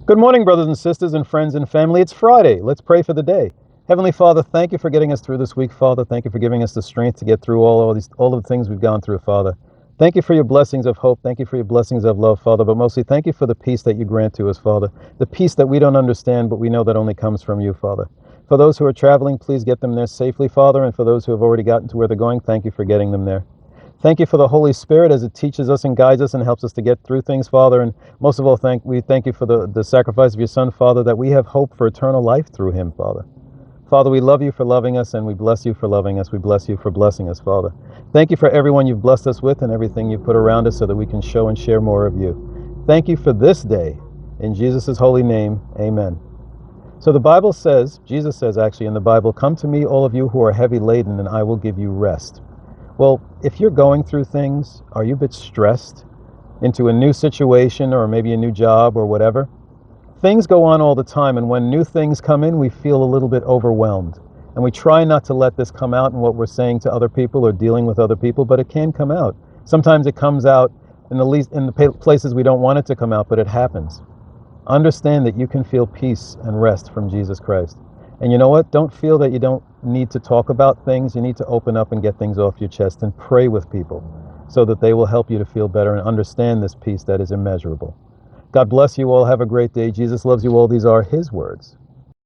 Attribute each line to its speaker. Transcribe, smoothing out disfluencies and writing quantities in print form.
Speaker 1: Good morning, brothers and sisters and friends and family. It's Friday. Let's pray for the day. Heavenly Father, thank you for getting us through this week, Father. Thank you for giving us the strength to get through all of the things we've gone through, Father. Thank you for your blessings of hope. Thank you for your blessings of love, Father. But mostly, thank you for the peace that you grant to us, Father. The peace that we don't understand, but we know that only comes from you, Father. For those who are traveling, please get them there safely, Father. And for those who have already gotten to where they're going, thank you for getting them there. Thank you for the Holy Spirit as it teaches us and guides us and helps us to get through things, Father. And most of all, we thank you for the sacrifice of your Son, Father, that we have hope for eternal life through him, Father. Father, we love you for loving us, and we bless you for loving us. We bless you for blessing us, Father. Thank you for everyone you've blessed us with and everything you've put around us so that we can show and share more of you. Thank you for this day. In Jesus' holy name, amen. So the Bible says, Jesus says actually in the Bible, "Come to me, all of you who are heavy laden, and I will give you rest." Well, if you're going through things, are you a bit stressed into a new situation or maybe a new job or whatever? Things go on all the time, and when new things come in, we feel a little bit overwhelmed. And we try not to let this come out in what we're saying to other people or dealing with other people, but it can come out. Sometimes it comes out in the places we don't want it to come out, but it happens. Understand that you can feel peace and rest from Jesus Christ. And you know what? Don't feel that you don't need to talk about things. You need to open up and get things off your chest and pray with people so that they will help you to feel better and understand this peace that is immeasurable. God bless you all. Have a great day. Jesus loves you all. These are his words.